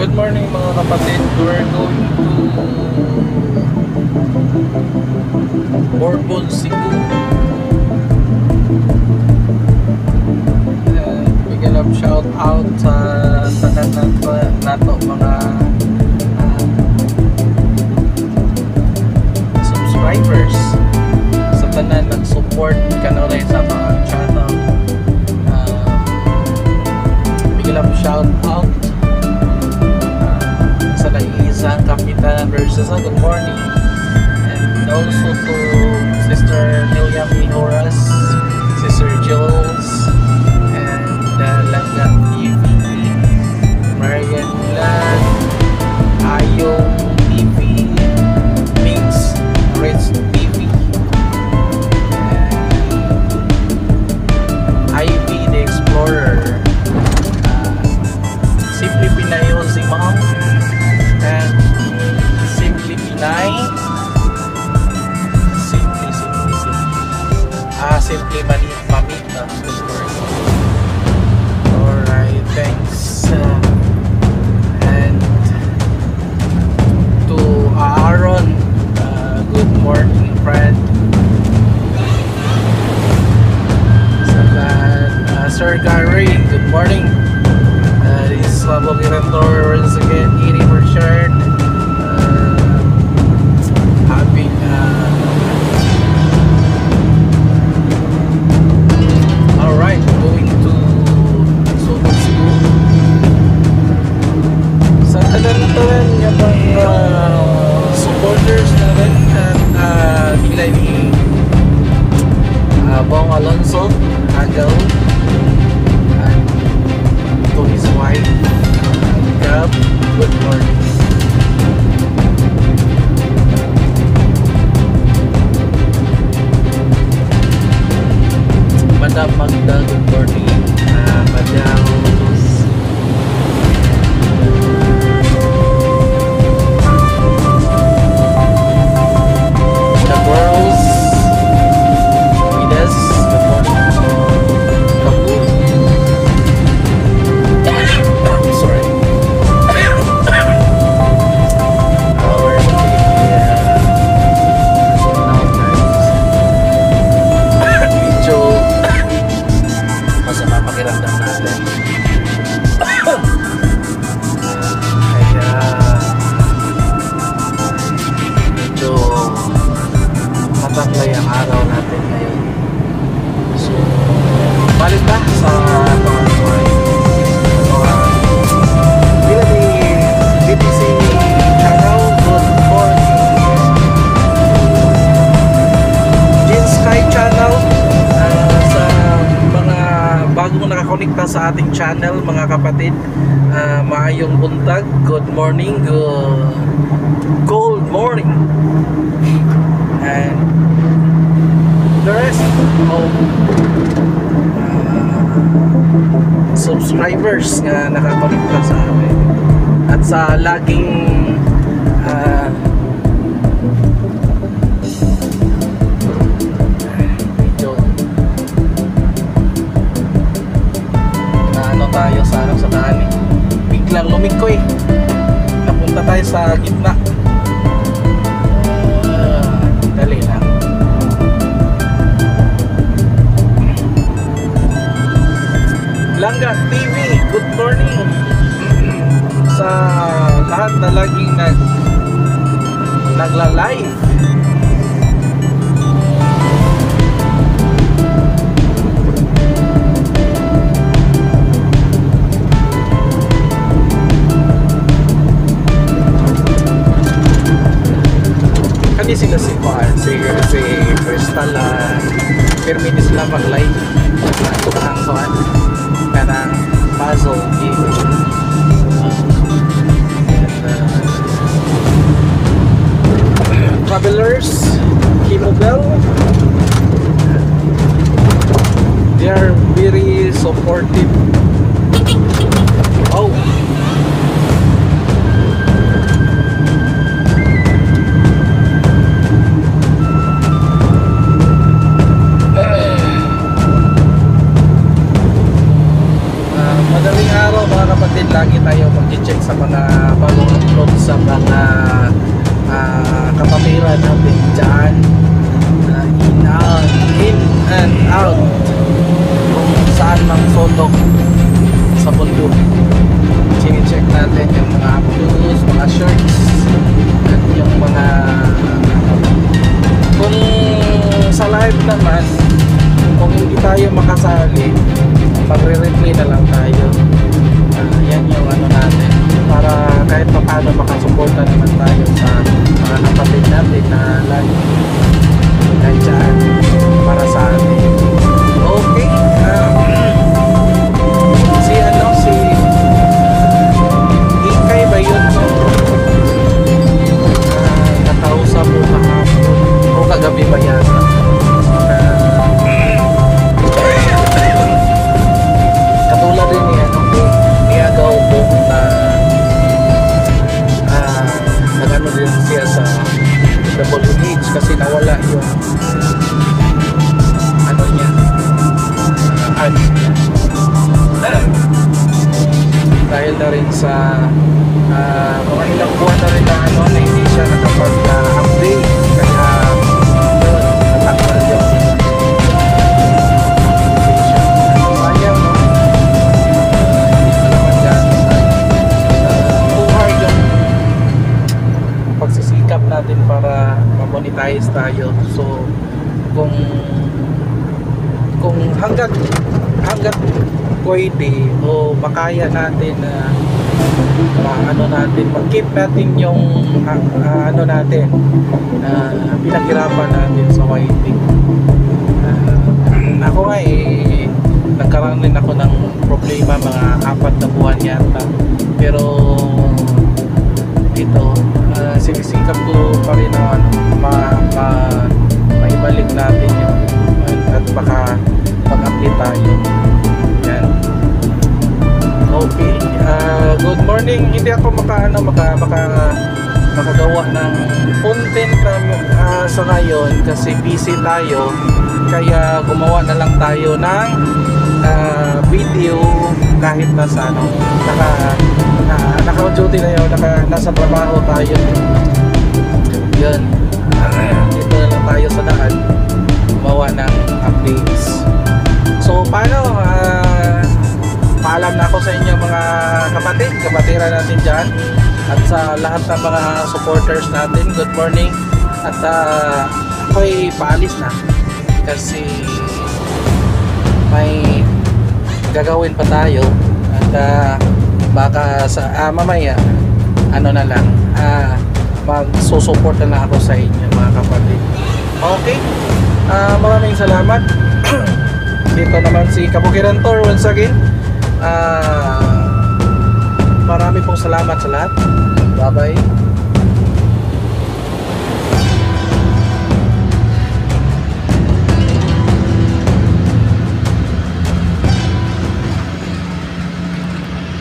Good morning mga kapatid. We're going to Borbon, Cebu. Big love shout out sa tanan nato mga subscribers, sa tanan nag-support kanulay sa mga channel. Big love shout out sa nag-iisang Kapitan versus good morning, and also to Sister Nelia Minoras, Sister Jules, and Langan TV, Marian Milan, Ayo TV, Mings Rich TV, and Ivy the Explorer, Simply Pinayo si Mom, and Simply Pinay, Simply Mamita. Alright, thanks. And to Aaron, good morning friend. Sir Gary, good morning. This is Slavo Girator once again, eating for shirt. Happy alright, going to Subo Cebu. Sa tanan-tanan yung mga supporters natin at nila ni Bong Alonso Agaw, and to his wife Gab, good morning. Madam Magda, good morning. Madam the girls, Midas, good morning. Kapu, sorry. Pakiramdam natin. Kaya medyo mataglay ang araw natin ngayon. So, balik ba sa BBC channel, good morning. Jean Sky channel, sa mga bago mo nakakonekta sa ating channel mga kapatid, maayong buntag, good morning, gold morning, and the rest of subscribers na nakakonekta sa amin, at sa laging tayo sa sa daan eh. Biglang lumikoy, napunta tayo sa gitna. Dali lang. Langga TV, good morning sa lahat na laging nagla-live. Sila si Crystal, permit sila mag-live ang soan kanang puzzle game, and travelers Kimobel, they are very supportive. Oh, madaling araw mga kapatid, lagi tayo mag-check sa mga kayo makasali, magre-replay na lang tayo. Yan yung ano natin, para kahit pa paano makasuporta naman tayo sa mga kapatid natin na lagi nandiyan para sa atin. Okay, si Ikay ba yun? Nakausap mo kahapon o kagabi ba yan? Katulad rin niya ni Agaw po na nag-ano din siya sa WH kasi nawala yung ano niya, ads niya. Dahil na rin sa mga ilang buwan na rin na ano na hindi siya nakapag-update, kaya yun, natakal yung sayang, no? Hindi naman dyan too hard yung pagsisikap natin para ma-monetize tayo. So kung hanggat pwede o makaya natin na ano natin, mag-keep natin yung ano natin pinaghirapan natin sa YT. Ako nga nagkaroon din ako ng problema mga 4 na buwan yata, pero ito sinisikap ko pa rin na maibalik natin yung at baka mag-update tayo. Yan. Okay, good morning. Hindi ako makagawa ng content sa ngayon kasi busy tayo, kaya gumawa na lang tayo ng video kahit nasa naka-duty na yun, nasa trabaho tayo. Yun, dito na lang tayo sa daan gumawa ng updates. So paano, paalam na ako sa inyo mga kapatiran natin dyan, at sa lahat ng mga supporters natin, good morning. At ako'y paalis na kasi may gagawin pa tayo, at baka sa mamaya ano na lang, magsusupport na lang ako sa inyo mga kapatid. Okay, maraming salamat. Dito naman si Kabukiran Tour once again. Marami pong salamat sa lahat. Bye bye.